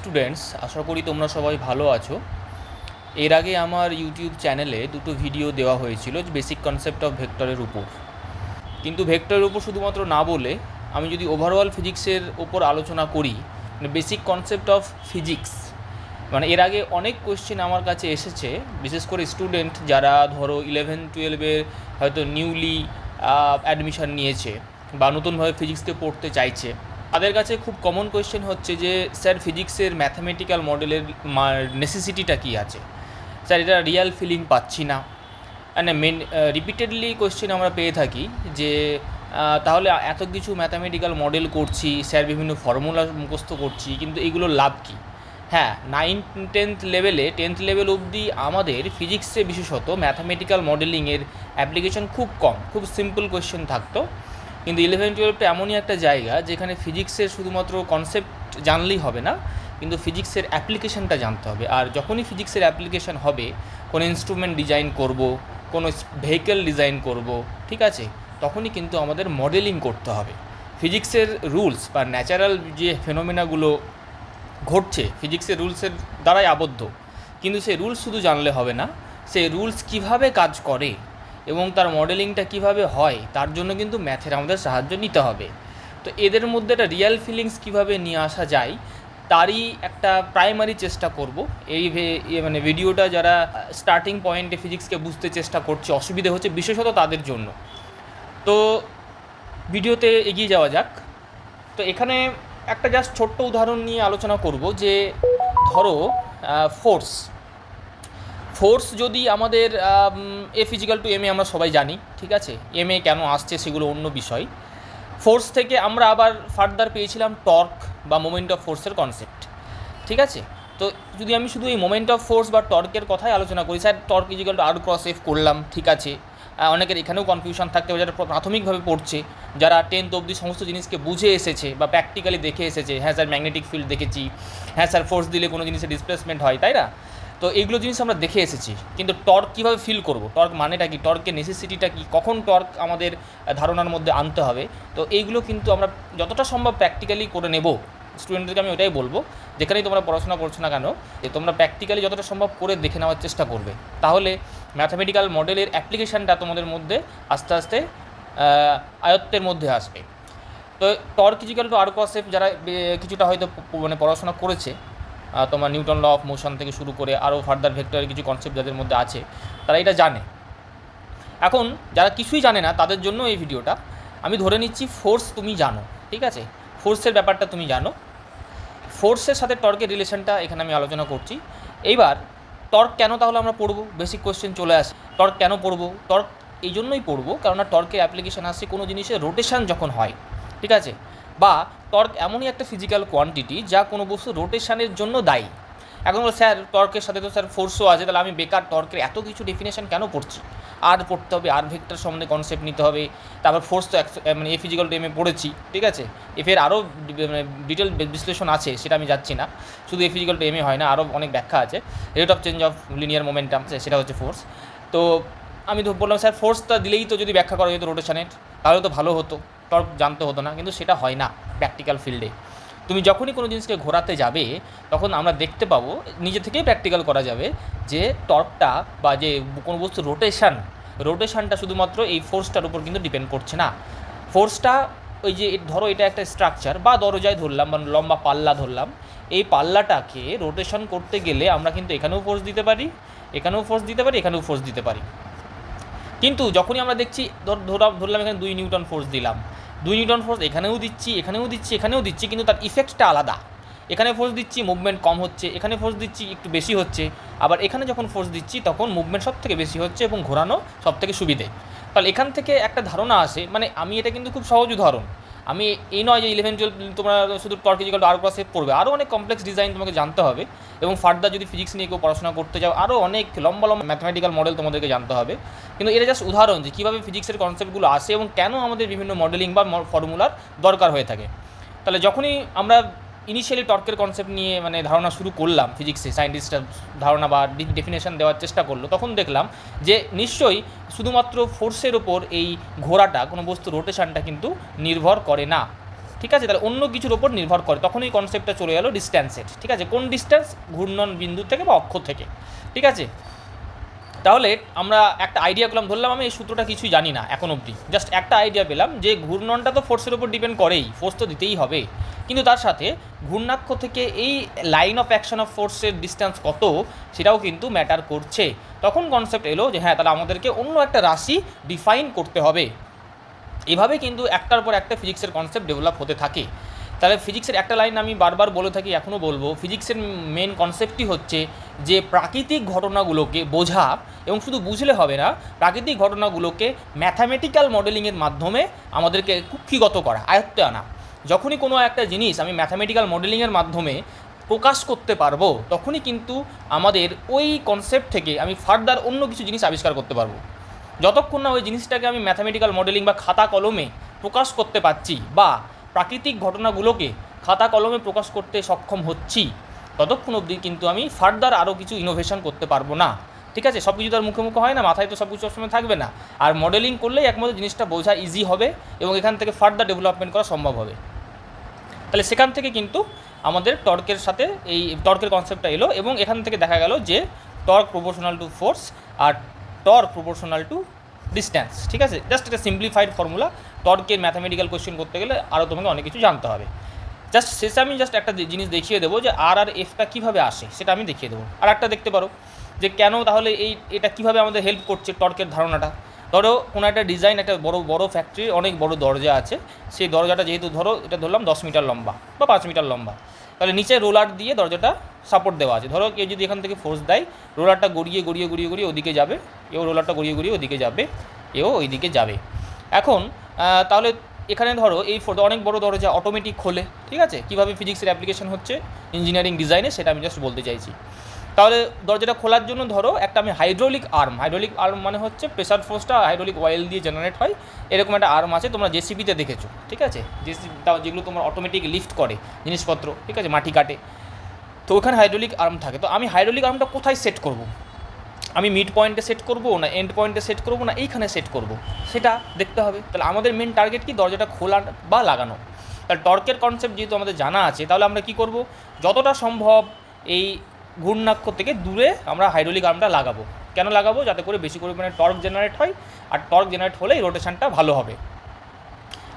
Students, আশা করি তোমরা সবাই ভালো আছো। এর আগে আমার ইউটিউব চ্যানেলে দুটো ভিডিও দেওয়া হয়েছিল বেসিক কনসেপ্ট অফ ভেক্টরের উপর। কিন্তু ভেক্টরের উপর শুধুমাত্র না বলে আমি যদি ওভারঅল ফিজিক্সের ওপর আলোচনা করি, মানে বেসিক কনসেপ্ট অফ ফিজিক্স, মানে এর আগে অনেক কোয়েশ্চেন আমার কাছে এসেছে, বিশেষ করে স্টুডেন্ট যারা ধরো 11-12-এর হয়তো নিউলি অ্যাডমিশন নিয়েছে বা নতুনভাবে ফিজিক্সকে পড়তে চাইছে। তাদের কাছে খুব কমন কোয়েশ্চেন হচ্ছে যে স্যার, ফিজিক্সের ম্যাথামেটিক্যাল মডেলের নেসেসিটিটা কী আছে স্যার, এটা রিয়াল ফিলিং পাচ্ছি না। মানে রিপিটেডলি কোয়েশ্চেন আমরা পেয়ে থাকি যে তাহলে এত কিছু ম্যাথামেটিক্যাল মডেল করছি স্যার, বিভিন্ন ফর্মুলা মুখস্থ করছি, কিন্তু এগুলোর লাভ কী? হ্যাঁ, 10th লেভেল অবধি আমাদের ফিজিক্সে বিশেষত ম্যাথামেটিক্যাল মডেলিংয়ের অ্যাপ্লিকেশন খুব কম, খুব সিম্পল কোয়েশ্চেন থাকতো। কিন্তু 11-12টা এমনই একটা জায়গা যেখানে ফিজিক্সের শুধুমাত্র কনসেপ্ট জানলেই হবে না, কিন্তু ফিজিক্সের অ্যাপ্লিকেশনটা জানতে হবে। আর যখনই ফিজিক্সের অ্যাপ্লিকেশন হবে, কোনো ইনস্ট্রুমেন্ট ডিজাইন করব, কোনো ভেহিকেল ডিজাইন করব, ঠিক আছে, তখনই কিন্তু আমাদের মডেলিং করতে হবে। ফিজিক্সের রুলস বা ন্যাচারাল যে ফেনোমেনাগুলো ঘটছে ফিজিক্সের রুলসের দ্বারাই আবদ্ধ, কিন্তু সেই রুলস শুধু জানলে হবে না, সেই রুলস কীভাবে কাজ করে এবং তার মডেলিংটা কিভাবে হয়, তার জন্য কিন্তু ম্যাথের আমাদের সাহায্য নিতে হবে। তো এদের মধ্যে একটা রিয়াল ফিলিংস কীভাবে নিয়ে আসা যায়, তারই একটা প্রাইমারি চেষ্টা করব। মানে ভিডিওটা যারা স্টার্টিং পয়েন্টে ফিজিক্সকে বুঝতে চেষ্টা করছে, অসুবিধে হচ্ছে বিশেষত তাদের জন্য। তো ভিডিওতে এগিয়ে যাওয়া যাক। তো এখানে একটা জাস্ট ছোট্ট উদাহরণ নিয়ে আলোচনা করব যে ধরো ফোর্স যদি আমাদের F is equal two M A আমরা সবাই জানি, ঠিক আছে, এম এ কেন আসছে সেগুলো অন্য বিষয়। ফোর্স থেকে আমরা আবার ফার্দার পেয়েছিলাম টর্ক বা মোমেন্ট অফ ফোর্সের কনসেপ্ট, ঠিক আছে। তো যদি আমি শুধু এই মোমেন্ট অফ ফোর্স বা টর্কের কথাই আলোচনা করি, স্যার টর্ক ইজিক্যাল টু আর ক্রস এফ করলাম, ঠিক আছে। অনেকের এখানেও কনফিউশন থাকতে হবে যারা প্রাথমিকভাবে পড়ছে, যারা 10th অবধি সমস্ত জিনিসকে বুঝে এসেছে বা প্র্যাকটিক্যালি দেখে এসেছে। হ্যাঁ স্যার, ম্যাগনেটিক ফিল্ড দেখেছি, হ্যাঁ স্যার ফোর্স দিলে কোনো জিনিসের ডিসপ্লেসমেন্ট হয়, তাই না? তো এইগুলো জিনিস আমরা দেখে এসেছি, কিন্তু টর্ক কীভাবে ফিল করব, টর্ক মানেটা কি, টর্কের নেসেসিটিটা কী, কখন টর্ক আমাদের ধারণার মধ্যে আনতে হবে, তো এইগুলো কিন্তু আমরা যতটা সম্ভব প্র্যাকটিক্যালি করে নেব। স্টুডেন্টদেরকে আমি ওটাই বলবো, যেখানেই তোমরা পড়াশোনা করছো না কেন, যে তোমরা প্র্যাকটিক্যালি যতটা সম্ভব করে দেখে নেওয়ার চেষ্টা করবে, তাহলে ম্যাথামেটিক্যাল মডেলের অ্যাপ্লিকেশানটা তোমাদের মধ্যে আস্তে আস্তে আয়ত্তের মধ্যে আসবে। তো টর্ক ইজিক্যাল টু আর ক্রস এফ যারা কিছুটা হয়তো মানে পড়াশোনা করেছে, তোমার নিউটন ল অফ মোশন থেকে শুরু করে আরও ফার্দার ভেক্টরের কিছু কনসেপ্ট যাদের মধ্যে আছে, তারা এটা জানে। এখন যারা কিছুই জানে না তাদের জন্য এই ভিডিওটা। আমি ধরে নিচ্ছি ফোর্স তুমি জানো, ঠিক আছে, ফোর্সের ব্যাপারটা তুমি জানো, ফোর্সের সাথে টর্কের রিলেশনটা এখানে আমি আলোচনা করছি। এইবার টর্ক কেন তাহলে আমরা পড়বো, বেসিক কোয়েশ্চেন চলে আসে, টর্ক কেন পড়বো? টর্ক এই জন্যই পড়বো কারণ টর্কের অ্যাপ্লিকেশান আসছে কোনো জিনিসের রোটেশন যখন হয়, ঠিক আছে, বা টর্ক এমনই একটা ফিজিক্যাল কোয়ান্টিটি যা কোনো বস্তু রোটেশনের জন্য দায়ী। এখন স্যার টর্কের সাথে তো স্যার ফোর্সও আছে, তাহলে আমি বেকার টর্কের এত কিছু ডেফিনেশন কেন পড়ছি? আর পড়তে হবে, আর ভেক্টর সম্বন্ধে কনসেপ্ট নিতে হবে, তারপর ফোর্স তো মানে a physical two M A পড়েছি, ঠিক আছে, এফের আরও মানে ডিটেল বিশ্লেষণ আছে, সেটা আমি যাচ্ছি না। শুধু a physical two M A হয় না, আরও অনেক ব্যাখ্যা আছে। Rate of change of linear momentum, সেটা হচ্ছে ফোর্স। তো আমি তো বললাম স্যার ফোর্সটা দিলেই তো যদি ব্যাখ্যা করা যেত রোটেশনের, তাহলে তো ভালো হতো, টর্ক জানতে হতো না, কিন্তু সেটা হয় না প্র্যাকটিক্যাল ফিল্ডে। তুমি যখনই কোনো জিনিসকে ঘোরাতে যাবে, তখন আমরা দেখতে পাবো, নিজে থেকেই প্র্যাকটিক্যাল করা যাবে, যে টর্কটা বা যে কোনো বস্তু রোটেশনটা শুধুমাত্র এই ফোর্সটার উপর কিন্তু ডিপেন্ড করছে না। ফোর্সটা ওই যে ধরো এটা একটা স্ট্রাকচার বা দরজায় ধরলাম বা লম্বা পাল্লা ধরলাম, এই পাল্লাটাকে রোটেশন করতে গেলে আমরা কিন্তু এখানেও ফোর্স দিতে পারি, এখানেও ফোর্স দিতে পারি, এখানেও ফোর্স দিতে পারি। কিন্তু যখনই আমরা দেখছি ধরলাম এখানে 2 নিউটন ফোর্স দিলাম, 2 নিউটন ফোর্স এখানেও দিচ্ছি, এখানেও দিচ্ছি, এখানেও দিচ্ছি, কিন্তু তার ইফেক্টটা আলাদা। এখানে ফোর্স দিচ্ছি, মুভমেন্ট কম হচ্ছে, এখানে ফোর্স দিচ্ছি, একটু বেশি হচ্ছে, আবার এখানে যখন ফোর্স দিচ্ছি তখন মুভমেন্ট সব থেকে বেশি হচ্ছে এবং ঘোরানো সব থেকে সুবিধে। তাহলে এখান থেকে একটা ধারণা আসে, মানে আমি এটা কিন্তু খুব সহজ উদাহরণ, আমি এই নয় যে 11-12 তোমরা শুধু টর্ক ইজিক্যাল টু আর ক্রস এফ পড়বে, আরও অনেক কমপ্লেক্স ডিজাইন তোমাকে জানতে হবে, এবং ফার্দার যদি ফিজিক্স নিয়ে কেউ পড়াশোনা করতে যাও আরও অনেক লম্বা ম্যাথমেটিক্যাল মডেল তোমাদেরকে জানতে হবে। কিন্তু এটা জাস্ট উদাহরণ যে কীভাবে ফিজিক্সের কনসেপ্টগুলো আসে এবং কেন আমাদের বিভিন্ন মডেলিং বা ফর্মুলার দরকার হয়ে থাকে। তাহলে যখনই আমরা ইনিশিয়ালি টর্কের কনসেপ্ট নিয়ে মানে ধারণা শুরু করলাম, ফিজিক্সে সায়েন্টিস্টরা ধারণা বা ডেফিনেশন দেওয়ার চেষ্টা করলো, তখন দেখলাম যে নিশ্চয়ই শুধুমাত্র ফোর্সের ওপর এই ঘোরাটা, কোনো বস্তু রোটেশনটা কিন্তু নির্ভর করে না। ঠিক আছে, তাহলে অন্য কিছুর ওপর নির্ভর করে, তখন এই কনসেপ্টটা চলে গেলো ডিস্ট্যান্সের। ঠিক আছে, কোন ডিস্ট্যান্স? ঘূর্ণন বিন্দু থেকে বা অক্ষ থেকে। ঠিক আছে, তাহলে আমরা একটা আইডিয়া পেলাম, ধরলাম আমি এই সূত্রটা কিছুই জানি না এখন অবধি, জাস্ট একটা আইডিয়া পেলাম যে ঘূর্ণনটা তো ফোর্সের উপর ডিপেন্ড করেই, ফোর্স তো দিতেই হবে, কিন্তু তার সাথে ঘূর্ণাক্ষ থেকে এই লাইন অফ অ্যাকশন অফ ফোর্সের ডিস্ট্যান্স কত সেটাও কিন্তু ম্যাটার করছে। তখন কনসেপ্ট এলো যে হ্যাঁ, তাহলে আমাদেরকে অন্য একটা রাশি ডিফাইন করতে হবে। এভাবে কিন্তু একটার পর একটা ফিজিক্সের কনসেপ্ট ডেভেলপ হতে থাকে। তাহলে ফিজিক্সের একটা লাইন আমি বারবার বলে থাকি, এখনও বলবো, ফিজিক্সের মেন কনসেপ্টই হচ্ছে যে প্রাকৃতিক ঘটনাগুলোকে বোঝা, এবং শুধু বুঝলে হবে না, প্রাকৃতিক ঘটনাগুলোকে ম্যাথামেটিক্যাল মডেলিংয়ের মাধ্যমে আমাদেরকে কুক্ষিগত করা, আয়ত্তে আনা। যখনই কোনো একটা জিনিস আমি ম্যাথামেটিক্যাল মডেলিংয়ের মাধ্যমে প্রকাশ করতে পারবো, তখনই কিন্তু আমাদের ওই কনসেপ্ট থেকে আমি ফার্দার অন্য কিছু জিনিস আবিষ্কার করতে পারবো। যতক্ষণ না ওই জিনিসটাকে আমি ম্যাথামেটিক্যাল মডেলিং বা খাতা কলমে প্রকাশ করতে পারছি, বা প্রাকৃতিক ঘটনাগুলোকে খাতা কলমে প্রকাশ করতে সক্ষম হচ্ছি, ততক্ষণ অবধি কিন্তু আমি ফার্দার আরও কিছু ইনোভেশন করতে পারবো না। ঠিক আছে, সব কিছু তো আর মুখে মুখে হয় না, মাথায় তো সব কিছু সবসময় থাকবে না। আর মডেলিং করলেই একমাত্র জিনিসটা বোঝা ইজি হবে এবং এখান থেকে ফার্দার ডেভেলপমেন্ট করা সম্ভব হবে। তাহলে সেখান থেকে কিন্তু আমাদের টর্কের সাথে এই টর্কের কনসেপ্টটা এলো, এবং এখান থেকে দেখা গেল যে টর্ক প্রপোর্শনাল টু ফোর্স আর টর্ক প্রপোর্শনাল টু ডিস্ট্যান্স। ঠিক আছে, জাস্ট একটা সিম্পলিফাইড ফর্মুলা। টর্কের ম্যাথামেটিক্যাল কোয়েশ্চেন করতে গেলে আরও তোমাকে অনেক কিছু জানতে হবে। জাস্ট শেষে আমি জাস্ট একটা জিনিস দেখিয়ে দেবো যে আর এফটা কীভাবে আসে, সেটা আমি দেখিয়ে দেবো। আর একটা দেখতে পারো যে কেন তাহলে এটা কীভাবে আমাদের হেল্প করছে টর্কের ধারণাটা। ধরো কোনো একটা ডিজাইন, একটা বড় ফ্যাক্টরির অনেক বড় দরজা আছে, সেই দরজাটা যেহেতু ধরো এটা ধরলাম 10 মিটার লম্বা বা 5 মিটার লম্বা, তাহলে নিচে রোলার দিয়ে দরজাটা সাপোর্ট দেওয়া আছে। ধরো কেউ যদি এখান থেকে ফোর্স দেয়, রোলারটা গড়িয়ে গড়িয়ে গড়িয়ে গড়িয়ে ওদিকে যাবে, এও রোলারটা গড়িয়ে গড়িয়ে ওদিকে যাবে, এও ওই দিকে যাবে। এখন তাহলে এখানে ধরো এই অনেক বড় দরজা অটোমেটিক খোলে। ঠিক আছে, কীভাবে ফিজিক্সের অ্যাপ্লিকেশন হচ্ছে ইঞ্জিনিয়ারিং ডিজাইনে, সেটা আমি জাস্ট বলতে চাইছি। তাহলে দরজাটা খোলার জন্য ধরো একটা আমি হাইড্রোলিক আর্ম মানে হচ্ছে প্রেসার ফোর্সটা হাইড্রোলিক অয়েল দিয়ে জেনারেট হয়, এরকম একটা আর্ম আছে, তোমরা জেসিবিতে দেখেছো। ঠিক আছে, জেসিবি যেগুলো তোমার অটোমেটিক লিফট করে জিনিসপত্র, ঠিক আছে, মাটি কাটে, তো ওখানে হাইড্রোলিক আর্ম থাকে। তো আমি হাইড্রোলিক আর্মটা কোথায় সেট করব? আমি মিড পয়েন্টে সেট করবো না এন্ড পয়েন্টে সেট করবো না এইখানে সেট করব, সেটা দেখতে হবে। তাহলে আমাদের মেন টার্গেট কি? দরজাটা খোলা বা লাগানো। তাহলে টর্কের কনসেপ্ট যেহেতু আমাদের জানা আছে, তাহলে আমরা কি করব? যতটা সম্ভব এই ঘূর্ণাক্ষ থেকে দূরে আমরা হাইড্রোলিক আর্মটা লাগাবো। কেন লাগাবো? যাতে করে বেশি পরিমাণে টর্ক জেনারেট হয়, আর টর্ক জেনারেট হলেই রোটেশনটা ভালো হবে।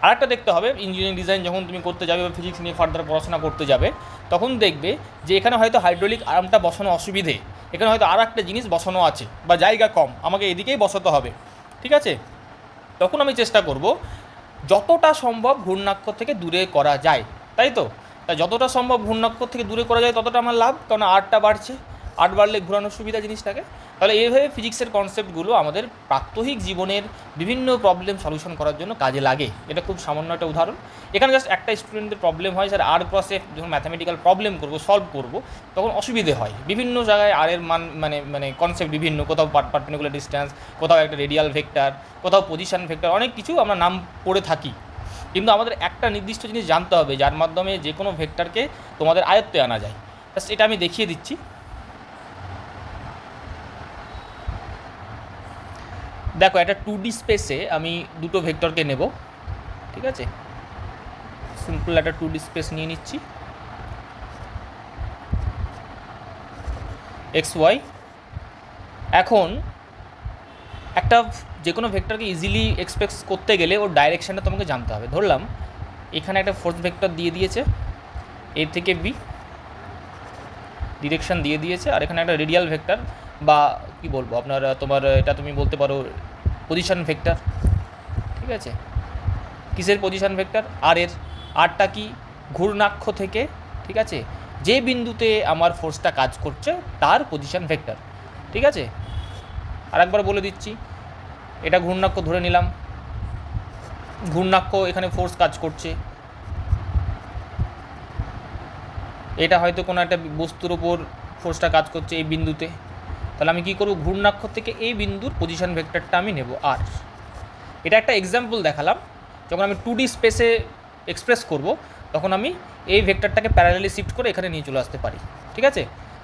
আর একটা দেখতে হবে, ইঞ্জিনিয়ারিং ডিজাইন যখন তুমি করতে যাবে বা ফিজিক্স নিয়ে ফার্দার পড়াশোনা করতে যাবে, তখন দেখবে যে এখানে হয়তো হাইড্রোলিক আর্মটা বসানো অসুবিধে, এখানে হয়তো আর একটা জিনিস বসানো আছে বা জায়গা কম, আমাকে এদিকেই বসাতে হবে। ঠিক আছে, তখন আমি চেষ্টা করব যতটা সম্ভব ঘূর্ণাক্ষ থেকে দূরে করা যায়, তাই তো? তাই যতটা সম্ভব ঘূর্ণাক্ষ থেকে দূরে করা যায় ততটা আমার লাভ, কারণ আর্টটা বাড়ছে, আর্ট বাড়লে ঘোরানোর সুবিধা জিনিসটাকে। তাহলে এইভাবে ফিজিক্সের কনসেপ্টগুলো আমাদের প্রাত্যহিক জীবনের বিভিন্ন প্রবলেম সলিউশন করার জন্য কাজে লাগে। এটা খুব সামান্য একটা উদাহরণ। এখানে জাস্ট একটা স্টুডেন্টের প্রবলেম হয়, স্যার আর ক্রস এফ যখন ম্যাথামেটিক্যাল প্রবলেম সলভ করব তখন অসুবিধে হয়। বিভিন্ন জায়গায় আর এর মান মানে কনসেপ্ট বিভিন্ন, কোথাও পারপেন্ডিকুলার ডিস্ট্যান্স, কোথাও একটা রেডিয়াল ভেক্টর, কোথাও পজিশন ভেক্টর, অনেক কিছু আমরা নাম পড়ে থাকি। কিন্তু আমাদের একটা নির্দিষ্ট জিনিস জানতে হবে যার মাধ্যমে যে কোনো ভেক্টরকে তোমাদের আয়ত্তে আনা যায়। জাস্ট এটা আমি দেখিয়ে দিচ্ছি। দেখো, একটা 2D স্পেসে আমি দুটো ভেক্টরকে নেব। ঠিক আছে, সিম্পল একটা 2D স্পেস নিয়ে নিচ্ছি, XY। এখন একটা যে কোনো ভেক্টরকে ইজিলি এক্সপ্রেস করতে গেলে ওর ডাইরেকশানটা তোমাকে জানতে হবে। ধরলাম এখানে একটা ফোর্স ভেক্টর দিয়ে দিয়েছে, A থেকে B ডিরেকশান দিয়ে দিয়েছে, আর এখানে একটা রেডিয়াল ভেক্টর বা কি বলবো তোমার এটা তুমি বলতে পারো পজিশন ভেক্টর। ঠিক আছে, কিসের পজিশন ভেক্টর? আরটা কি? ঘূর্ণাক্ষ থেকে, ঠিক আছে, যে বিন্দুতে আমার ফোর্সটা কাজ করছে তার পজিশন ভেক্টর। ঠিক আছে, আরেকবার বলে দিচ্ছি, এটা ঘূর্ণাক্ষ ধরে নিলাম, ঘূর্ণাক্ষ এখানে ফোর্স কাজ করছে, এটা হয়তো কোনো একটা বস্তুর ওপর ফোর্সটা কাজ করছে এই বিন্দুতে। তাহলে আমি কী করব? ঘূর্ণাক্ষ থেকে এই বিন্দুর পজিশন ভেক্টরটা আমি নেব আর। এটা একটা এক্সাম্পল দেখালাম। যখন আমি 2D স্পেসে এক্সপ্রেস করব তখন আমি এই ভেক্টরটাকে প্যারালালি শিফট করে এখানে নিয়ে চলে আসতে পারি। ঠিক আছে,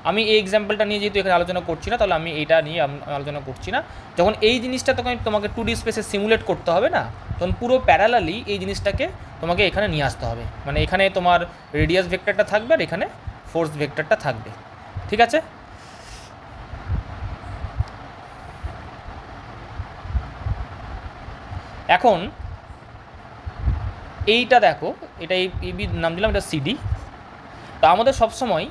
আমি এই এক্সাম্পলটা নিয়ে যেহেতু এখানে আলোচনা করছি না, তাহলে আমি এইটা নিয়ে আলোচনা করছি না। যখন এই জিনিসটা তোমাকে 2D স্পেসে সিমুলেট করতে হবে না, তখন পুরো প্যারালালি এই জিনিসটাকে তোমাকে এখানে নিয়ে আসতে হবে। মানে এখানে তোমার রেডিয়াস ভেক্টরটা থাকবে আর এখানে ফোর্স ভেক্টরটা থাকবে, ঠিক আছে? এখন এইটা দেখো, এটা এবি নাম দিলাম, এটা সিডি। তা আমাদের সবসময়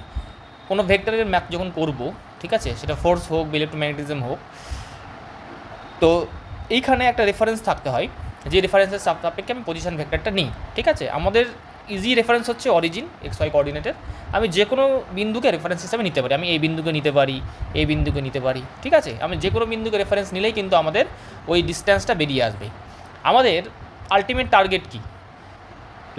কোনো ভেক্টরের ম্যাপ যখন করব, ঠিক আছে, সেটা ফোর্স হোক বা ইলেকট্রোম্যাগনেটিজম হোক, তো এইখানে একটা রেফারেন্স থাকতে হয়, যে রেফারেন্সের সাপেক্ষে আমি পজিশন ভেক্টরটা নিই, ঠিক আছে? আমাদের ইজি রেফারেন্স হচ্ছে অরিজিন XY কোঅর্ডিনেটের। আমি যে কোনো বিন্দুকে রেফারেন্স হিসাবে নিতে পারি, আমি এই বিন্দুকে নিতে পারি, এই বিন্দুকে নিতে পারি, ঠিক আছে? আমি যে কোনো বিন্দুকে রেফারেন্স নিলেই কিন্তু আমাদের ওই ডিস্ট্যান্সটা বেরিয়ে আসবে। আমাদের আলটিমেট টার্গেট কী?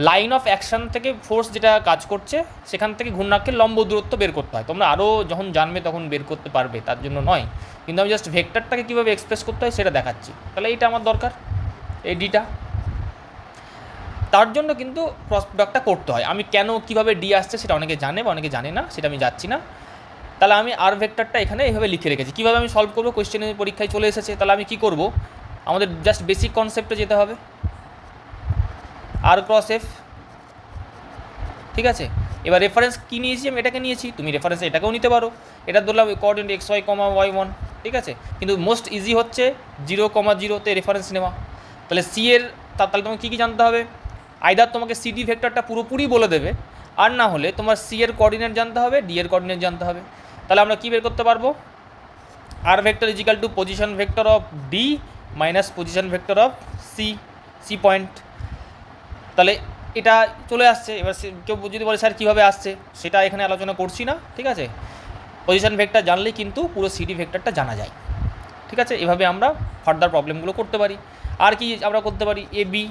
লাইন অফ অ্যাকশান থেকে ফোর্স যেটা কাজ করছে সেখান থেকে ঘূর্ণাক্ষের লম্ব দূরত্ব বের করতে হয়। তোমরা আরও যখন জানবে তখন বের করতে পারবে, তার জন্য নয়, কিন্তু আমি জাস্ট ভেক্টরটাকে কীভাবে এক্সপ্রেস করতে হয় সেটা দেখাচ্ছি। তাহলে এইটা আমার দরকার, এই ডিটা। তার জন্য কিন্তু ক্রস প্রোডাক্টটা করতে হয়। আমি কেন কীভাবে ডি আসছে সেটা অনেকে জানে বা অনেকে জানে না, সেটা আমি যাচ্ছি না। তাহলে আমি আর ভেক্টরটা এখানে এইভাবে লিখে রেখেছি। কীভাবে আমি সলভ করবো? কোয়েশ্চেনের পরীক্ষায় চলে এসেছে। তাহলে আমি কী করব? আমাদের জাস্ট বেসিক কনসেপ্টে যেতে হবে, আর ক্রস এফ, ঠিক আছে? এবার রেফারেন্স কী নিয়েছি? আমি এটাকে নিয়েছি, তুমি রেফারেন্স এটাকেও নিতে পারো। এটা ধরলাম কোঅর্ডিনেট XY, Y1, ঠিক আছে? কিন্তু মোস্ট ইজি হচ্ছে 0,0তে রেফারেন্স নেওয়া। তাহলে সি এর তাহলে তোমাকে কী কী জানতে হবে? আইদার তোমাকে সিডি ভেক্টরটা পুরোপুরি বলে দেবে, আর না হলে তোমার সি এর কোঅর্ডিনেট জানতে হবে, ডি এর কোঅর্ডিনেট জানতে হবে। তাহলে আমরা কী বের করতে পারবো? আর vector is equal to position vector of D minus position vector of C point. তাহলে এটা চলে আসছে। এবার কেউ যদি বলে স্যার কীভাবে আসছে, সেটা এখানে আলোচনা করছি না, ঠিক আছে? পজিশন ভেক্টর জানলেই কিন্তু পুরো সিডি ভেক্টরটা জানা যায়, ঠিক আছে? এভাবে আমরা ফার্দার প্রবলেমগুলো করতে পারি। আর কি আমরা করতে পারি? এ বি,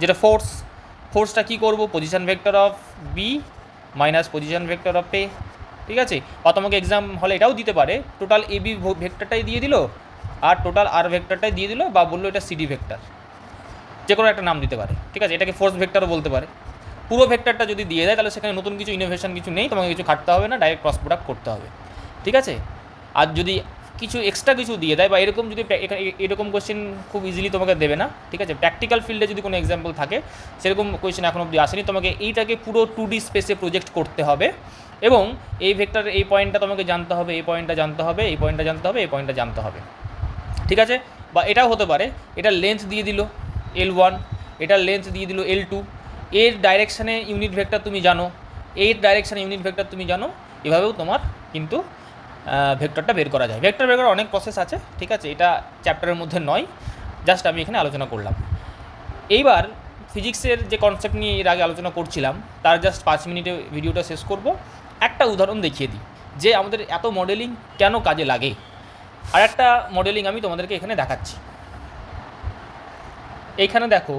যেটা ফোর্সটা কী করবো? Position vector of B minus position vector of A, ঠিক আছে? বা তোমাকে এক্সাম হলে এটাও দিতে পারে, টোটাল এ বি ভেক্টরটাই দিয়ে দিল আর টোটাল আর ভেক্টরটাই দিয়ে দিল, বা বললো এটা সিডি ভেক্টর, যে কোনো একটা নাম দিতে পারে, ঠিক আছে? এটাকে ফোর্স ভেক্টরও বলতে পারে। পুরো ভেক্টরটা যদি দিয়ে দেয় তাহলে সেখানে নতুন কিছু ইনোভেশন কিছু নেই, তোমাকে কিছু খাটতে হবে না, ডাইরেক্ট ক্রস প্রোডাক্ট করতে হবে, ঠিক আছে? আর যদি কিছু এক্সট্রা কিছু দিয়ে দেয় বা এরকম যদি এরকম কোয়েশ্চেন খুব ইজিলি তোমাকে দেবে না, ঠিক আছে? প্র্যাকটিক্যাল ফিল্ডে যদি কোনো এক্সাম্পল থাকে, সেরকম কোয়েশ্চেন এখন অবধি আসেনি। তোমাকে এইটাকে পুরো 2D স্পেসে প্রজেক্ট করতে হবে এবং এই ভেক্টরের এই পয়েন্টটা তোমাকে জানতে হবে, এই পয়েন্টটা জানতে হবে, এই পয়েন্টটা জানতে হবে, এই পয়েন্টটা জানতে হবে, ঠিক আছে? বা এটাও হতে পারে, এটার লেন্থ দিয়ে দিল L1, এটার লেন্থ দিয়ে দিল L2, এর ডাইরেকশানে ইউনিট ভেক্টর তুমি জানো, এর ডাইরেকশানে ইউনিট ভেক্টর তুমি জানো। এভাবেও তোমার কিন্তু ভেক্টরটা বের করা যায়। ভেক্টর বের করার অনেক প্রসেস আছে, ঠিক আছে? এটা চ্যাপ্টারের মধ্যে নয়, জাস্ট আমি এখানে আলোচনা করলাম। এইবার ফিজিক্সের যে কনসেপ্ট নিয়ে এর আগে আলোচনা করছিলাম, তার জাস্ট 5 মিনিটে ভিডিওটা শেষ করব। একটা উদাহরণ দেখিয়ে দিই যে আমাদের এত মডেলিং কেন কাজে লাগে। আর একটা মডেলিং আমি তোমাদেরকে এখানে দেখাচ্ছি। এইখানে দেখো,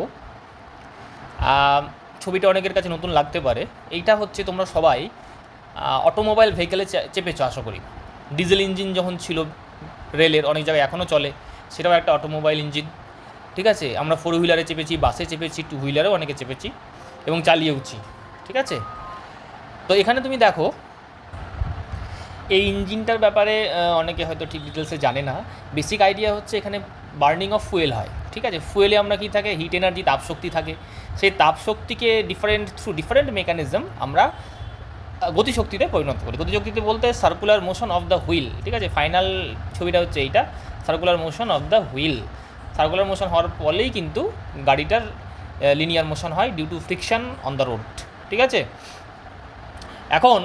ছবিটা অনেকের কাছে নতুন লাগতে পারে। এইটা হচ্ছে, তোমরা সবাই অটোমোবাইল ভেহিকেলে চেপেছো আশা করি। ডিজেল ইঞ্জিন যখন ছিল রেলের, অনেক জায়গায় এখনও চলে, সেটাও একটা অটোমোবাইল ইঞ্জিন, ঠিক আছে? আমরা 4 হুইলারে চেপেছি, বাসে চেপেছি, 2 হুইলারেও অনেকে চেপেছি এবং চালিয়েওছি, ঠিক আছে? তো এখানে তুমি দেখো, এই ইঞ্জিনটার ব্যাপারে অনেকে হয়তো ঠিক ডিটেলসে জানে না। বেসিক আইডিয়া হচ্ছে এখানে বার্নিং অফ ফুয়েল হয়, ঠিক আছে? ফুয়েলে আমরা কি থাকে? হিট এনার্জি, তাপশক্তি থাকে। সেই তাপশক্তিকে থ্রু ডিফারেন্ট মেকানিজম আমরা গতিশক্তিতে পরিণত করি। গতিশক্তিতে বলতে circular motion of the wheel, ঠিক আছে? ফাইনাল ছবিটা হচ্ছে এইটা, circular motion of the wheel. Circular motion হওয়ার ফলেই কিন্তু গাড়িটার লিনিয়ার মোশন হয় due to friction on the road, ঠিক আছে? এখন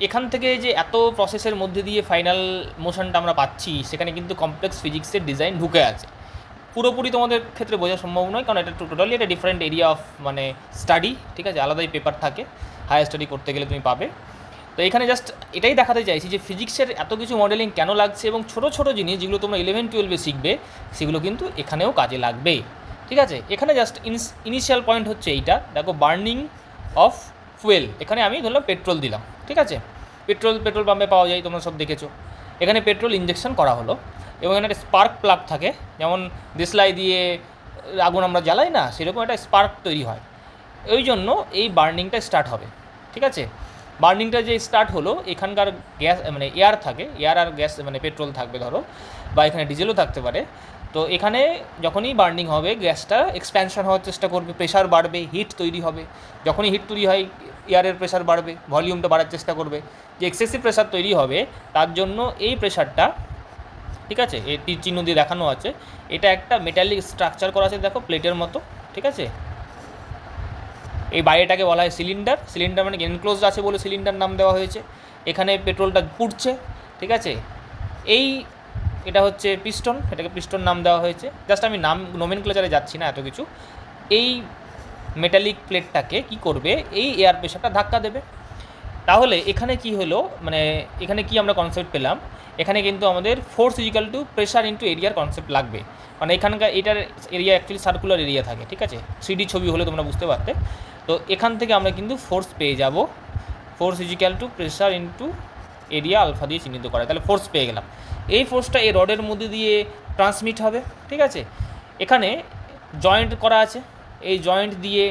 এখান থেকে যে এত প্রসেসের মধ্যে দিয়ে ফাইনাল মোশনটা আমরা পাচ্ছি, সেখানে কিন্তু কমপ্লেক্স ফিজিক্সের ডিজাইন ঢুকে আছে। পুরোপুরি তোমাদের ক্ষেত্রে বোঝা সম্ভব নয়, কারণ এটা টোটালি একটা ডিফারেন্ট এরিয়া অফ মানে স্টাডি, ঠিক আছে? আলাদাই পেপার থাকে, হায়ার স্টাডি করতে গেলে তুমি পাবে। তো এখানে জাস্ট এটাই দেখাতে চাইছি যে ফিজিক্সের এত কিছু মডেলিং কেন লাগছে, এবং ছোটো ছোটো জিনিস যেগুলো তোমরা 11-12 শিখবে, সেগুলো কিন্তু এখানেও কাজে লাগবে, ঠিক আছে? এখানে জাস্ট ইনিশিয়াল পয়েন্ট হচ্ছে এইটা, দেখো, বার্নিং অফ ফুয়েল। এখানে আমি ধরলাম পেট্রোল দিলাম, ঠিক আছে? পেট্রোল পাম্পে পাওয়া যায়, তোমরা সব দেখেছো। এখানে পেট্রোল ইঞ্জেকশন করা হলো এবং এখানে একটা স্পার্ক প্লাগ থাকে, যেমন দেশলাই দিয়ে আগুন আমরা জ্বালাই না, সেরকম একটা স্পার্ক তৈরি হয়। ওই জন্য এই বার্নিংটা স্টার্ট হবে, ঠিক আছে? বার্নিংটা যে স্টার্ট হলো, এখানকার গ্যাস মানে এয়ার থাকে, এয়ার আর গ্যাস মানে পেট্রোল থাকবে ধরো, বা এখানে ডিজেলও থাকতে পারে। তো এখানে যখনই বার্নিং হবে গ্যাসটা এক্সপ্যানশন হওয়ার চেষ্টা করবে, প্রেশার বাড়বে, হিট তৈরি হবে। যখনই হিট তৈরি হয় এয়ারের প্রেশার বাড়বে, ভলিউমটা বাড়ার চেষ্টা করবে। যে এক্সেসিভ প্রেশার তৈরি হবে তার জন্য এই প্রেশারটা, ঠিক আছে, এটি চিহ্ন দিয়ে দেখানো আছে, এটা একটা মেটালিক স্ট্রাকচার করা আছে দেখো প্লেটের মতো, ঠিক আছে। এই বাইরেটাকে বলা হয় সিলিন্ডার, সিলিন্ডার মানে এনক্লোজড আছে বলে সিলিন্ডার নাম দেওয়া হয়েছে। এখানে পেট্রোলটা পুড়ছে, ঠিক আছে। এই এটা হচ্ছে পিস্টন, এটাকে পিস্টন নাম দেওয়া হয়েছে। জাস্ট আমি নাম নোমেনক্লেচারে যাচ্ছি না এত কিছু। এই মেটালিক প্লেটটাকে কি করবে, এই এয়ার প্রেশারটা ধাক্কা দেবে। তাহলে এখানে কি হলো, মানে এখানে কি আমরা কনসেপ্ট পেলাম, এখানে কিন্তু আমাদের force equal to pressure into এরিয়ার কনসেপ্ট লাগবে। মানে এখানকার এটার এরিয়া অ্যাকচুয়ালি সার্কুলার এরিয়া থাকে, ঠিক আছে, 3D ছবি হলে তোমরা বুঝতে পারতে। তো এখান থেকে আমরা কিন্তু ফোর্স পেয়ে যাব, force equal to pressure into area alpha দিয়ে চিহ্নিত করা, তাহলে ফোর্স পেয়ে গেলাম। এই ফোর্সটা এই রডের মধ্যে দিয়ে ট্রান্সমিট হবে, ঠিক আছে। এখানে জয়েন্ট করা আছে, এই জয়েন্ট দিয়ে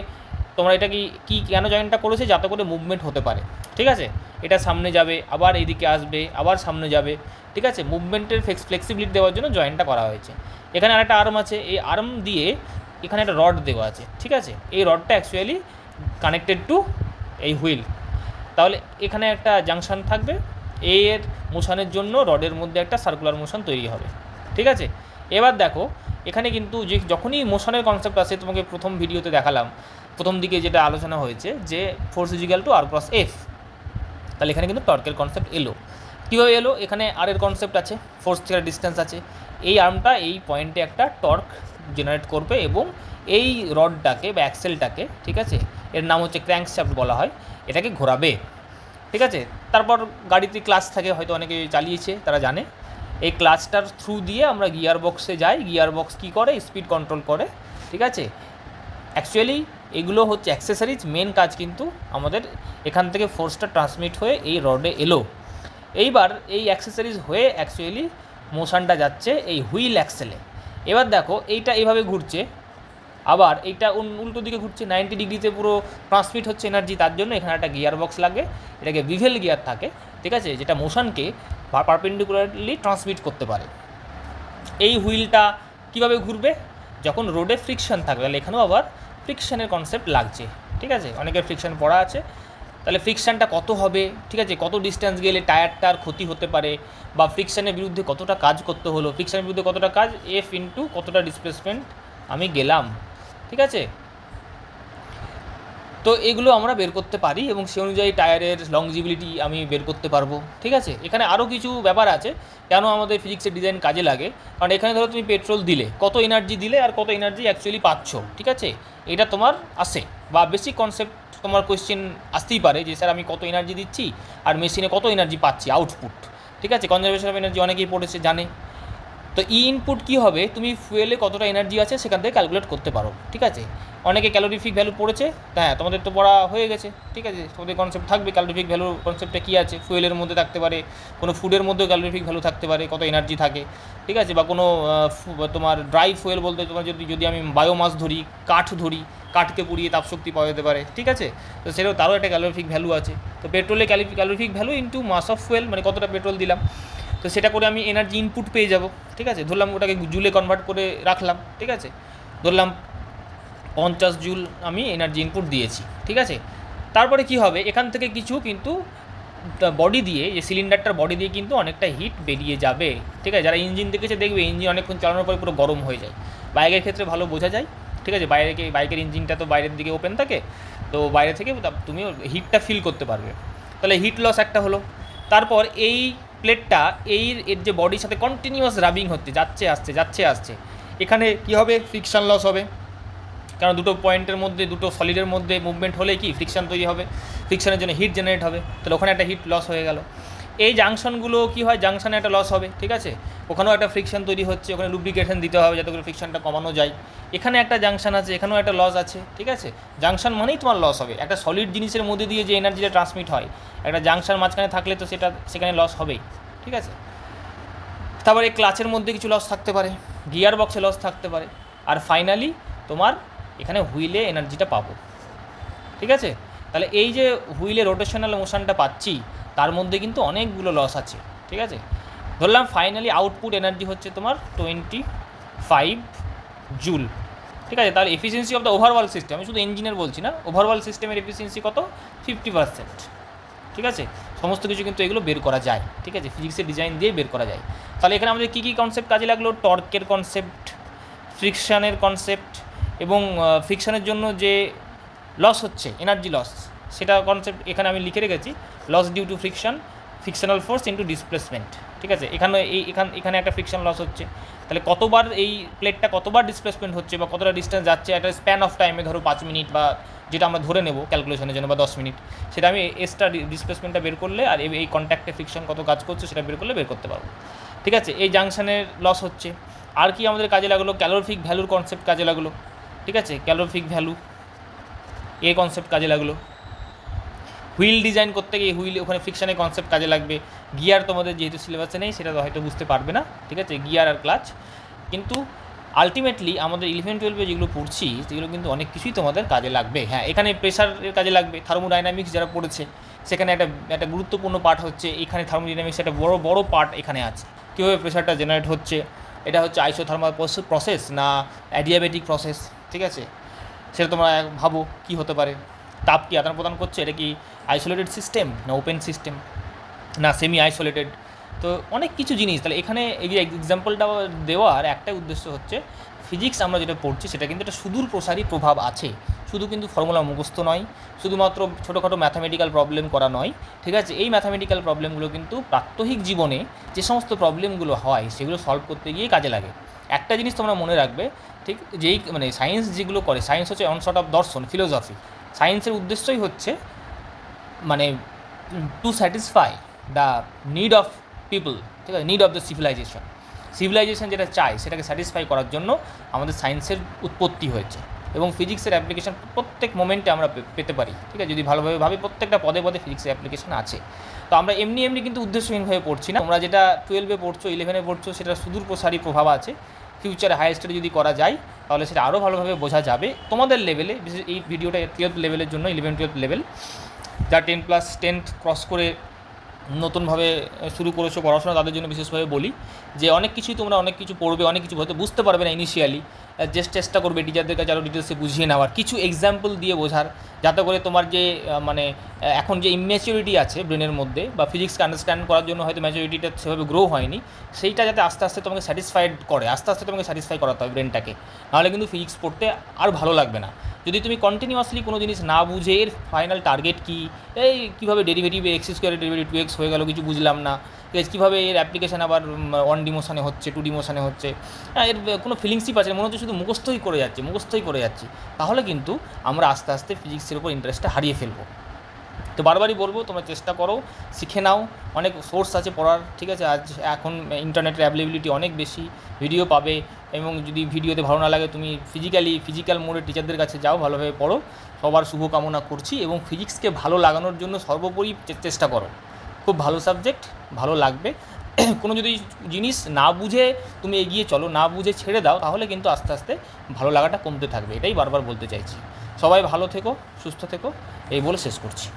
তোমরা এটা কি কেন জয়েন্টটা করেছে, যাতে করে মুভমেন্ট হতে পারে, ঠিক আছে। এটা সামনে যাবে, আবার এইদিকে আসবে, আবার সামনে যাবে, ঠিক আছে। মুভমেন্টের ফ্লেক্সিবিলিটি দেওয়ার জন্য জয়েন্টটা করা হয়েছে। এখানে আরেকটা আর্ম আছে, এই আর্ম দিয়ে এখানে একটা রড দেওয়া আছে, ঠিক আছে। এই রডটা অ্যাকচুয়ালি কানেক্টেড টু এই হুইল। তাহলে এখানে একটা জাংশন থাকবে, এর মোশনের জন্য রডের মধ্যে একটা সার্কুলার মোশন তৈরি হবে, ঠিক আছে। এবার দেখো এখানে কিন্তু যে যখনই মোশনের কনসেপ্ট আসে, তোমাকে প্রথম ভিডিওতে দেখালাম, প্রথম দিকে যেটা আলোচনা হয়েছে যে ফোর্স ইজিক্যাল টু আর ক্রস এফ, তাহলে এখানে কিন্তু টর্কের কনসেপ্ট এলো। কীভাবে এলো, এখানে আর এর কনসেপ্ট আছে, ফোর্স থেকে ডিস্টেন্স আছে, এই আর্মটা এই পয়েন্টে একটা টর্ক জেনারেট করবে এবং এই রডটাকে বা অ্যাক্সেলটাকে, ঠিক আছে, এর নাম হচ্ছে ক্র্যাঙ্কশ্যাফট বলা হয়, এটাকে ঘোরাবে, ঠিক আছে। তারপর গাড়িতে ক্লাচ থাকে, হয়তো অনেকে চালিয়েছে তারা জানে, এই ক্লাচটার থ্রু দিয়ে আমরা গিয়ার বক্সে যাই, গিয়ার বক্স কী করে, স্পিড কন্ট্রোল করে, ঠিক আছে। অ্যাকচুয়ালি এগুলো হচ্ছে অ্যাক্সেসরিজ, মেন কাজ কিন্তু আমাদের এখান থেকে ফোর্সটা ট্রান্সমিট হয়ে এই রডে এলো। এইবার এই অ্যাক্সেসরিজ হয়ে অ্যাকচুয়ালি মোশনটা যাচ্ছে এই হুইল অ্যাক্সেলে। এবার দেখো এইটা এইভাবে ঘুরছে, আবার এইটা উল্টো দিকে ঘুরছে, 90 ডিগ্রিতে পুরো ট্রান্সমিট হচ্ছে এনার্জি। তার জন্য এখানে একটা গিয়ার বক্স লাগে, এটাকে বিভেল গিয়ার থাকে, ঠিক আছে, যেটা মোশনকে পারপেন্ডিকুলারলি ট্রান্সমিট করতে পারে। এই হুইলটা কীভাবে ঘুরবে, যখন রোডে ফ্রিকশন থাকবে, তাহলে এখানেও আবার ফ্রিকশনের কনসেপ্ট লাগছে, ঠিক আছে। অনেকের ফ্রিকশন পড়া আছে, তাহলে ফ্রিকশানটা কত হবে, ঠিক আছে, কত ডিস্টেন্স গেলে টায়ারটার ক্ষতি হতে পারে, বা ফ্রিকশানের বিরুদ্ধে কতটা কাজ করতে হলো, ফ্রিকশানের বিরুদ্ধে কতটা কাজ, এফ ইন্টু কতটা ডিসপ্লেসমেন্ট আমি গেলাম, ঠিক আছে। তো এগুলো আমরা বের করতে পারি এবং সে অনুযায়ী টায়ারের লংজিবিলিটি আমি বের করতে পারবো, ঠিক আছে। এখানে আরও কিছু ব্যাপার আছে কেন আমাদের ফিজিক্সের ডিজাইন কাজে লাগে, কারণ এখানে ধরো তুমি পেট্রোল দিলে কত এনার্জি দিলে আর কত এনার্জি অ্যাকচুয়ালি পাচ্ছ, ঠিক আছে, এটা তোমার আসে, বা বেসিক কনসেপ্ট তোমার কোয়েশ্চেন আসতেই পারে যে স্যার আমি কত এনার্জি দিচ্ছি আর মেশিনে কত এনার্জি পাচ্ছি আউটপুট, ঠিক আছে। কনজারভেশন অফ এনার্জি অনেকেই পড়েছে, জানে। তো ইনপুট কী হবে, তুমি ফুয়েলে কতটা এনার্জি আছে সেখান থেকে ক্যালকুলেট করতে পারো, ঠিক আছে। অনেকে ক্যালোরিফিক ভ্যালু পড়েছে, হ্যাঁ তোমাদের তো পড়া হয়ে গেছে, ঠিক আছে, তোমাদের কনসেপ্ট থাকবে ক্যালোরিফিক ভ্যালু কনসেপ্টটা কী আছে, ফুয়েলের মধ্যে থাকতে পারে, কোনো ফুডের মধ্যেও ক্যালোরিফিক ভ্যালু থাকতে পারে, কত এনার্জি থাকে, ঠিক আছে, বা কোনো তোমার ড্রাই ফুয়েল বলতে তোমার যদি আমি বায়োমাস ধরি, কাঠ ধরি, কাঠকে পুড়িয়ে তাপশক্তি পাওয়া যেতে পারে, ঠিক আছে। তো সেটাও তারও একটা ক্যালোরিফিক ভ্যালু আছে। তো পেট্রোলে calorific value into mass of fuel, মানে কতটা পেট্রোল দিলাম, তো সেটা করে আমি এনার্জি ইনপুট পেয়ে যাব, ঠিক আছে। ধরলাম ওটাকে জুলে কনভার্ট করে রাখলাম, ঠিক আছে, ধরলাম 50 জুল আমি এনার্জি ইনপুট দিয়েছি, ঠিক আছে। তারপরে কি হবে, এখান থেকে কিছু কিন্তু বডি দিয়ে, যে সিলিন্ডারটার বডি দিয়ে কিন্তু অনেকটা হিট বেরিয়ে যাবে, ঠিক আছে। যারা ইঞ্জিন দেখেছে দেখবে ইঞ্জিন অনেকক্ষণ চালানোর পরে পুরো গরম হয়ে যায়, বাইকের ক্ষেত্রে ভালো বোঝা যায়, ঠিক আছে। বাইকের ইঞ্জিনটা তো বাইরের দিকে ওপেন থাকে, তো বাইরে থেকে তুমি হিটটা ফিল করতে পারবে, তাহলে হিট লস একটা হলো। তারপর এই প্লেটটা এর যে বডির সাথে কন্টিনিউয়াস রাবিং হচ্ছে, যাচ্ছে আসছে, এখানে কি হবে, ফ্রিকশন লস হবে, কারণ দুটো পয়েন্টের মধ্যে, দুটো সলিডের মধ্যে মুভমেন্ট হলে কি ফ্রিকশন তৈরি হবে, ফ্রিকশনের জন্য হিট জেনারেট হবে, তাহলে ওখানে একটা হিট লস হয়ে গেল। এই জাংশনগুলো কি হয়, জাংশনে একটা লস হবে, ঠিক আছে, ওখানেও একটা ফ্রিকশন তৈরি হচ্ছে, ওখানে লুব্রিকেশন দিতে হবে যাতে করে ফ্রিকশনটা কমানো যায়। এখানে একটা জাংশন আছে, এখানেও একটা লস আছে, ঠিক আছে। জাংশন মানেই তোমার লস হবে, একটা সলিড জিনিসের মধ্যে দিয়ে যে এনার্জিটা ট্রান্সমিট হয়, একটা জাংশন মাঝখানে থাকলে তো সেখানে লস হবেই, ঠিক আছে। তারপর এই ক্লাচের মধ্যে কিছু লস থাকতে পারে, গিয়ার বক্সে লস থাকতে পারে, আর ফাইনালি তোমার এখানে হুইলে এনার্জিটা পাবো, ঠিক আছে। তাহলে এই যে হুইলে রোটেশনাল মোশনটা পাচ্ছি তার মধ্যে কিন্তু অনেকগুলো লস আছে, ঠিক আছে। ধরলাম ফাইনালি আউটপুট এনার্জি হচ্ছে তোমার 25 জুল, ঠিক আছে। তাহলে efficiency of the overall system, আমি শুধু ইঞ্জিনের বলছি না, ওভারঅল সিস্টেমের এফিসিয়েন্সি কত, 50%, ঠিক আছে। সমস্ত কিছু কিন্তু এগুলো বের করা যায়, ঠিক আছে, ফিজিক্সের ডিজাইন দিয়ে বের করা যায়। তাহলে এখানে আমাদের কী কী কনসেপ্ট কাজে লাগলো, টর্কের কনসেপ্ট, ফ্রিকশানের কনসেপ্ট, এবং ফ্রিকশানের জন্য যে লস হচ্ছে এনার্জি লস, সেটা কনসেপ্ট এখানে আমি লিখে রেখেছি, loss due to friction, frictional force into displacement, ঠিক আছে। এখানে একটা ফ্রিকশন লস হচ্ছে, তাহলে কতবার এই প্লেটটা কতবার ডিসপ্লেসমেন্ট হচ্ছে বা কতটা ডিস্টেন্স যাচ্ছে, একটা স্প্যান অফ টাইমে ধরো 5 মিনিট বা যেটা আমরা ধরে নেব ক্যালকুলেশনের জন্য, বা 10 মিনিট, সেটা আমি এক্সট্রা ডিসপ্লেসমেন্টটা বের করলে আর এই কন্ট্যাক্টে ফ্রিকশন কত কাজ করছে সেটা বের করলে বের করতে পারবো, ঠিক আছে। এই জাংশনের লস হচ্ছে। আর কি আমাদের কাজে লাগলো, ক্যালোরিফিক ভ্যালুর কনসেপ্ট কাজে লাগলো, ঠিক আছে, ক্যালোরিফিক ভ্যালু এই কনসেপ্ট কাজে লাগলো। হুইল ডিজাইন করতে গিয়ে ওখানে ফ্রিকশনের কনসেপ্ট কাজে লাগবে। গিয়ার তোমাদের যেহেতু সিলেবাসে নেই সেটা হয়তো বুঝতে পারবে না, ঠিক আছে, গিয়ার আর ক্লাচ। কিন্তু আলটিমেটলি আমাদের 11-12 যেগুলো পড়ছি সেগুলো কিন্তু অনেক কিছুই তোমাদের কাজে লাগবে। হ্যাঁ, এখানে প্রেশারের কাজে লাগবে, থার্মোডাইনামিক্স যারা পড়েছে সেখানে একটা গুরুত্বপূর্ণ পার্ট হচ্ছে, এখানে থার্মোডাইনামিক্স একটা বড় পার্ট এখানে আছে, কীভাবে প্রেশারটা জেনারেট হচ্ছে, এটা হচ্ছে আইসোথার্মাল প্রসেস না অ্যাডিয়াবেটিক প্রসেস, ঠিক আছে, সেটা তোমরা ভাবো কী হতে পারে। তাপ কি আদান প্রদান করছে, এটা কি আইসোলেটেড সিস্টেম না ওপেন সিস্টেম না সেমি আইসোলেটেড, তো অনেক কিছু জিনিস। তাহলে এখানে এই যে এক্সাম্পলটা দেওয়ার একটাই উদ্দেশ্য হচ্ছে, ফিজিক্স আমরা যেটা পড়ছি সেটা কিন্তু একটা সুদূর প্রসারী প্রভাব আছে, শুধু কিন্তু ফর্মুলা মুখস্থ নয়, শুধুমাত্র ছোটোখাটো ম্যাথামেটিক্যাল প্রবলেম করা নয়, ঠিক আছে। এই ম্যাথামেটিক্যাল প্রবলেমগুলো কিন্তু প্রাত্যহিক জীবনে যে সমস্ত প্রবলেমগুলো হয় সেগুলো সলভ করতে গিয়ে কাজে লাগে। একটা জিনিস তোমরা মনে রাখবে, ঠিক, যেই মানে সায়েন্স যেগুলো করে, সায়েন্স হচ্ছে অন সর্ট অফ দর্শন, ফিলোসফি। সায়েন্সের উদ্দেশ্যই হচ্ছে মানে to satisfy the need of people, ঠিক আছে, নিড অফ দ্য সিভিলাইজেশন যেটা চায় সেটাকে স্যাটিসফাই করার জন্য আমাদের সায়েন্সের উৎপত্তি হয়েছে, এবং ফিজিক্সের অ্যাপ্লিকেশন প্রত্যেক মোমেন্টে আমরা পেতে পারি, ঠিক আছে, যদি ভালোভাবে ভাবি প্রত্যেকটা পদে পদে ফিজিক্সের অ্যাপ্লিকেশন আছে। তো আমরা এমনি কিন্তু উদ্দেশ্যহীনভাবে পড়ছি না, তোমরা যেটা 12-এ পড়ছো, 11-এ পড়ছো, সেটা সুদূর প্রসারী প্রভাব আছে। ফিউচারে হায়ার স্টাডি যদি করা যায় তাহলে সেটা আরও ভালোভাবে বোঝা যাবে তোমাদের লেভেলে। বিশেষ এই ভিডিওটা 12 লেভেলের জন্য, 11-12 লেভেল, যা 10+10 ক্রস করে নতুনভাবে শুরু করেছো পড়াশোনা, তাদের জন্য বিশেষভাবে বলি যে অনেক কিছুই তোমরা অনেক কিছু পড়বে, অনেক কিছু হয়তো বুঝতে পারবে না ইনিশিয়ালি, জাস্ট চেষ্টা করবে টিচারদের কাছে আরও ডিটেলসে বুঝিয়ে নেওয়ার, কিছু এক্সাম্পল দিয়ে বোঝার, যাতে করে তোমার যে মানে এখন যে ইম্যাচিউরিটি আছে ব্রেনের মধ্যে, বা ফিজিক্সকে আন্ডারস্ট্যান্ড করার জন্য হয়তো ম্যাচুরিটিটা সেভাবে গ্রো হয়নি, সেইটা যাতে আস্তে আস্তে তোমাকে স্যাটিসফাইড করে, আস্তে আস্তে তোমাকে স্যাটিসফাই করাতে হবে ব্রেনটাকে, নাহলে কিন্তু ফিজিক্স পড়তে আর ভালো লাগবে না। যদি তুমি কন্টিনিউয়াসলি কোনো জিনিস না বুঝে এর ফাইনাল টার্গেট কী, এই কীভাবে ডেরিভেটিভ x² ডেরিভেটিভ 2x হয়ে গেল কিছু বুঝলাম না, কীভাবে এর অ্যাপ্লিকেশান আবার 1D মোশনে হচ্ছে, 2D মোশনে হচ্ছে, এর কোনো ফিলিংসই পাচ্ছে, মনে হচ্ছে শুধু মুখস্থই করে যাচ্ছি, তাহলে কিন্তু আমরা আস্তে আস্তে ফিজিক্সের উপর ইন্টারেস্টটা হারিয়ে ফেলবো। তো বারবারই বলবো, তোমরা চেষ্টা করো, শিখে নাও, অনেক সোর্স আছে পড়ার, ঠিক আছে। এখন ইন্টারনেটের অ্যাভেলেবিলিটি অনেক বেশি, ভিডিও পাবে, এবং যদি ভিডিওতে ভালো না লাগে তুমি ফিজিক্যাল মোডে টিচারদের কাছে যাও, ভালোভাবে পড়ো। সবার শুভকামনা করছি, এবং ফিজিক্সকে ভালো লাগানোর জন্য সর্বোপরি চেষ্টা করো। খুব ভালো সাবজেক্ট, ভালো লাগবে। কোনো যদি জিনিস না বুঝে তুমি এগিয়ে চলো, না বুঝে ছেড়ে দাও, তাহলে কিন্তু আস্তে আস্তে ভালো লাগাটা কমতে থাকবে। এটাই বারবার বলতে চাইছি। সবাই ভালো থেকো, সুস্থ থেকো, এই বলে শেষ করছি।